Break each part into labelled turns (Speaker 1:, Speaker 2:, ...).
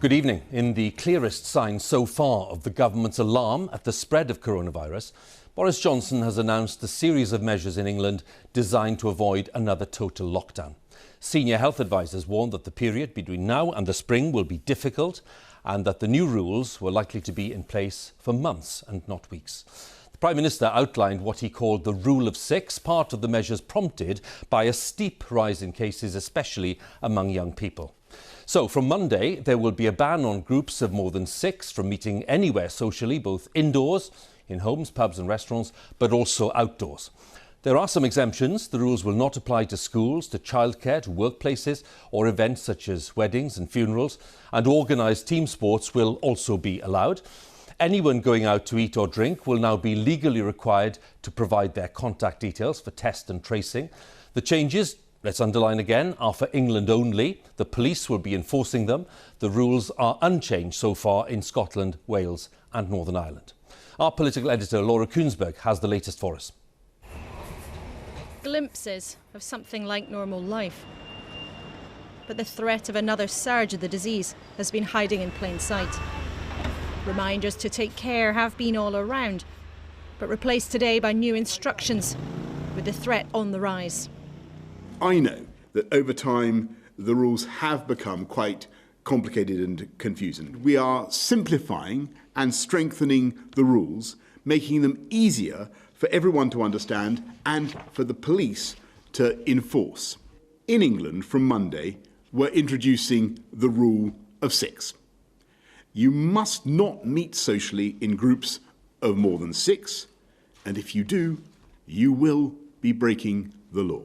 Speaker 1: Good evening. In the clearest sign so far of the government's alarm at the spread of coronavirus, Boris Johnson has announced a series of measures in England designed to avoid another total lockdown. Senior health advisers warned that the period between now and the spring will be difficult and that the new rules were likely to be in place for months and not weeks. The Prime Minister outlined what he called the rule of six, part of the measures prompted by a steep rise in cases, especially among young people. So from Monday, there will be a ban on groups of more than six from meeting anywhere socially, both indoors, in homes, pubs and restaurants, but also outdoors. There are some exemptions. The rules will not apply to schools, to childcare, to workplaces or events such as weddings and funerals, and organised team sports will also be allowed. Anyone going out to eat or drink will now be legally required to provide their contact details for test and tracing. The changes, let's underline again, are for England only. The police will be enforcing them. The rules are unchanged so far in Scotland, Wales and Northern Ireland. Our political editor Laura Kuenssberg has the latest for us.
Speaker 2: Glimpses of something like normal life. But the threat of another surge of the disease has been hiding in plain sight. Reminders to take care have been all around, but replaced today by new instructions, with the threat on the rise.
Speaker 3: I know that over time the rules have become quite complicated and confusing. We are simplifying and strengthening the rules, making them easier for everyone to understand and for the police to enforce. In England, from Monday, we're introducing the rule of six. You must not meet socially in groups of more than six, and if you do, you will be breaking the law.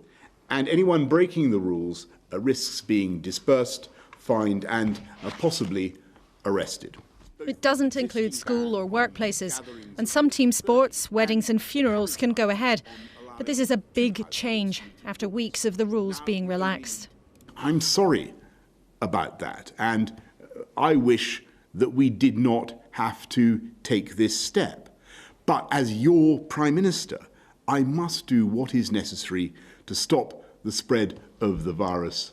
Speaker 3: And anyone breaking the rules risks being dispersed, fined and possibly arrested.
Speaker 2: It doesn't include school or workplaces, and some team sports, weddings and funerals can go ahead. But this is a big change after weeks of the rules being relaxed.
Speaker 3: I'm sorry about that, and I wish that we did not have to take this step. But as your Prime Minister, I must do what is necessary to stop the spread of the virus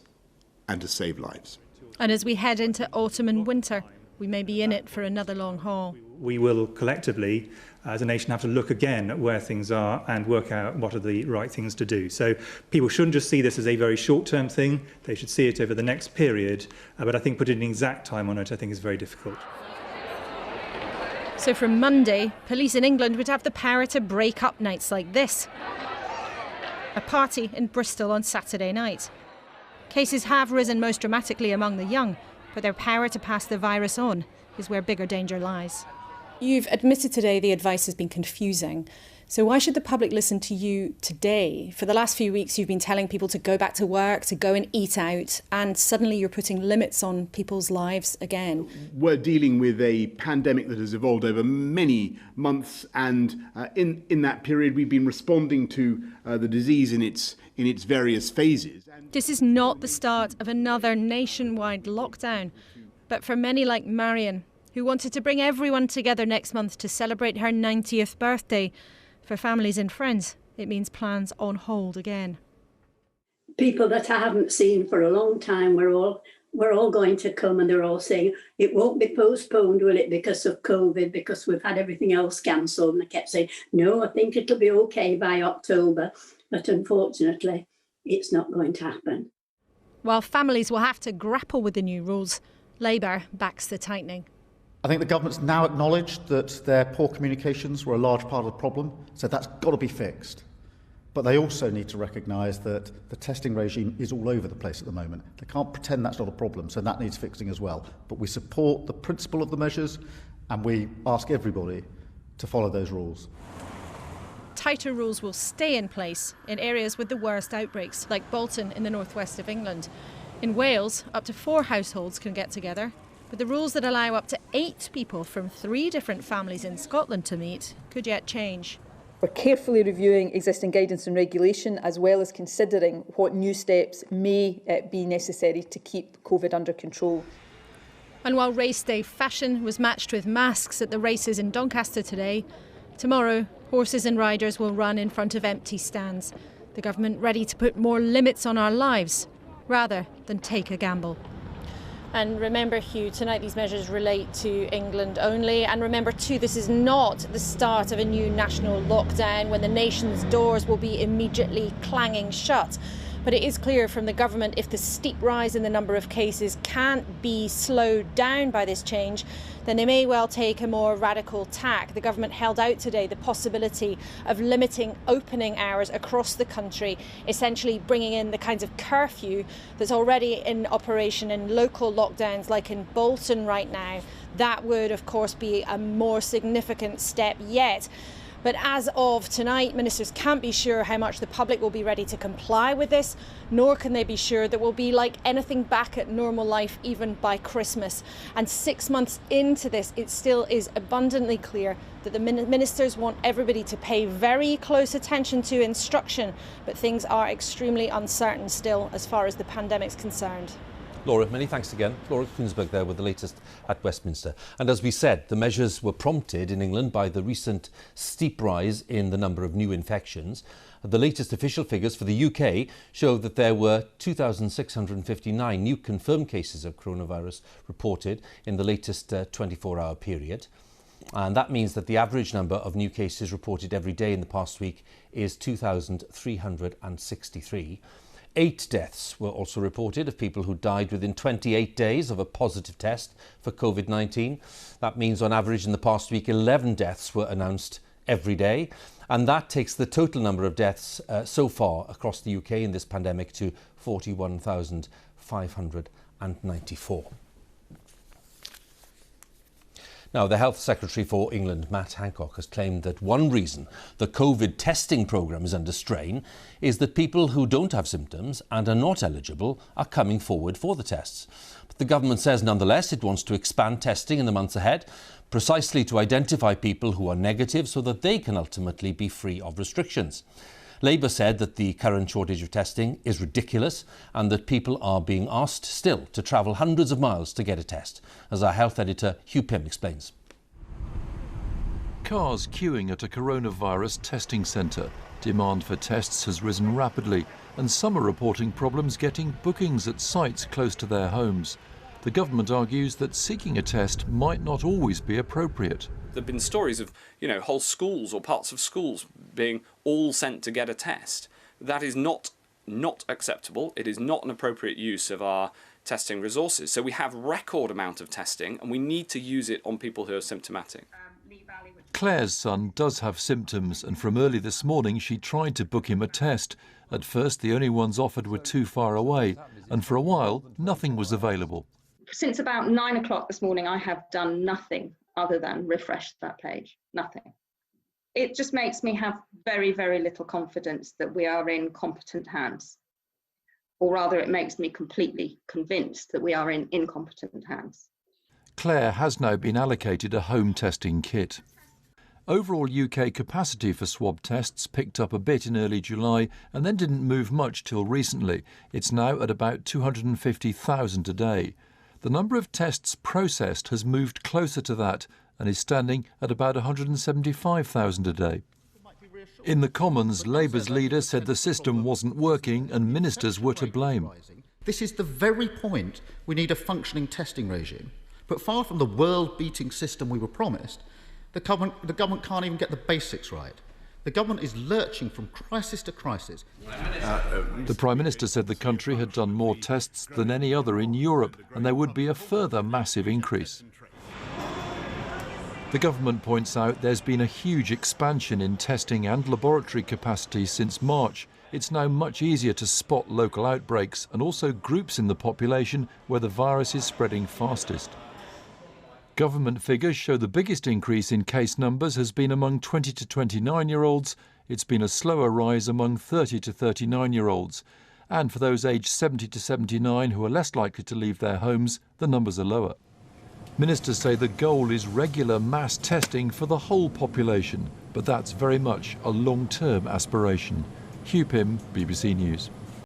Speaker 3: and to save lives.
Speaker 2: And as we head into autumn and winter, we may be in it for another long haul.
Speaker 4: We will collectively, as a nation, have to look again at where things are and work out what are the right things to do. So people shouldn't just see this as a very short-term thing. They should see it over the next period. But I think putting an exact time on it, I think, is very difficult.
Speaker 2: So from Monday, police in England would have the power to break up nights like this. A party in Bristol on Saturday night. Cases have risen most dramatically among the young, but their power to pass the virus on is where bigger danger lies.
Speaker 5: You've admitted today the advice has been confusing. So why should the public listen to you today? For the last few weeks, you've been telling people to go back to work, to go and eat out, and suddenly you're putting limits on people's lives again.
Speaker 3: We're dealing with a pandemic that has evolved over many months, and in that period, we've been responding to the disease in its various phases.
Speaker 2: This is not the start of another nationwide lockdown, but for many like Marion, who wanted to bring everyone together next month to celebrate her 90th birthday, for families and friends, it means plans on hold again.
Speaker 6: People that I haven't seen for a long time, we're all going to come, and they're all saying, it won't be postponed, will it, because of COVID, because we've had everything else cancelled. And I kept saying, no, I think it'll be okay by October. But unfortunately, it's not going to happen.
Speaker 2: While families will have to grapple with the new rules, Labour backs the tightening.
Speaker 7: I think the government's now acknowledged that their poor communications were a large part of the problem, so that's got to be fixed. But they also need to recognise that the testing regime is all over the place at the moment. They can't pretend that's not a problem, so that needs fixing as well. But we support the principle of the measures, and we ask everybody to follow those rules.
Speaker 2: Tighter rules will stay in place in areas with the worst outbreaks, like Bolton in the northwest of England. In Wales, up to 4 households can get together. But the rules that allow up to 8 people from 3 different families in Scotland to meet could yet change.
Speaker 8: We're carefully reviewing existing guidance and regulation, as well as considering what new steps may be necessary to keep COVID under control.
Speaker 2: And while race day fashion was matched with masks at the races in Doncaster today, tomorrow horses and riders will run in front of empty stands. The government ready to put more limits on our lives, rather than take a gamble. And remember, Hugh, tonight these measures relate to England only. And remember too, this is not the start of a new national lockdown when the nation's doors will be immediately clanging shut. But it is clear from the government, if the steep rise in the number of cases can't be slowed down by this change, then they may well take a more radical tack. The government held out today the possibility of limiting opening hours across the country, essentially bringing in the kinds of curfew that's already in operation in local lockdowns like in Bolton right now. That would, of course, be a more significant step yet. But as of tonight, ministers can't be sure how much the public will be ready to comply with this, nor can they be sure that we'll be like anything back at normal life even by Christmas. And 6 months into this, it still is abundantly clear that the ministers want everybody to pay very close attention to instruction, but things are extremely uncertain still as far as the pandemic's concerned.
Speaker 1: Laura, many thanks again. Laura Kuenssberg there with the latest at Westminster. And as we said, the measures were prompted in England by the recent steep rise in the number of new infections. The latest official figures for the UK show that there were 2,659 new confirmed cases of coronavirus reported in the latest 24-hour period. And that means that the average number of new cases reported every day in the past week is 2,363. 8 deaths were also reported of people who died within 28 days of a positive test for COVID-19. That means on average in the past week 11 deaths were announced every day, and that takes the total number of deaths so far across the UK in this pandemic to 41,594. Now, the Health Secretary for England, Matt Hancock, has claimed that one reason the COVID testing programme is under strain is that people who don't have symptoms and are not eligible are coming forward for the tests. But the government says, nonetheless, it wants to expand testing in the months ahead, precisely to identify people who are negative so that they can ultimately be free of restrictions. Labour said that the current shortage of testing is ridiculous and that people are being asked still to travel hundreds of miles to get a test, as our health editor Hugh Pym explains.
Speaker 9: Cars queuing at a coronavirus testing centre. Demand for tests has risen rapidly and some are reporting problems getting bookings at sites close to their homes. The government argues that seeking a test might not always be appropriate.
Speaker 10: There have been stories of, whole schools or parts of schools being all sent to get a test. That is not acceptable. It is not an appropriate use of our testing resources. So we have record amount of testing and we need to use it on people who are symptomatic.
Speaker 9: Claire's son does have symptoms and from early this morning she tried to book him a test. At first the only ones offered were too far away and for a while nothing was available.
Speaker 11: Since about 9 o'clock this morning I have done nothing other than refresh that page, nothing. It just makes me have very, very little confidence that we are in competent hands. Or rather, it makes me completely convinced that we are in incompetent hands.
Speaker 9: Claire has now been allocated a home testing kit. Overall UK capacity for swab tests picked up a bit in early July and then didn't move much till recently. It's now at about 250,000 a day. The number of tests processed has moved closer to that and is standing at about 175,000 a day. In the Commons, Labour's leader said the system wasn't working and ministers were to blame.
Speaker 7: This is the very point we need a functioning testing regime. But far from the world-beating system we were promised, the government can't even get the basics right. The government is lurching from crisis to crisis.
Speaker 9: The Prime Minister said the country had done more tests than any other in Europe and there would be a further massive increase. The government points out there's been a huge expansion in testing and laboratory capacity since March. It's now much easier to spot local outbreaks and also groups in the population where the virus is spreading fastest. Government figures show the biggest increase in case numbers has been among 20 to 29-year-olds. It's been a slower rise among 30 to 39-year-olds. And for those aged 70 to 79 who are less likely to leave their homes, the numbers are lower. Ministers say the goal is regular mass testing for the whole population, but that's very much a long-term aspiration. Hugh Pym, BBC News.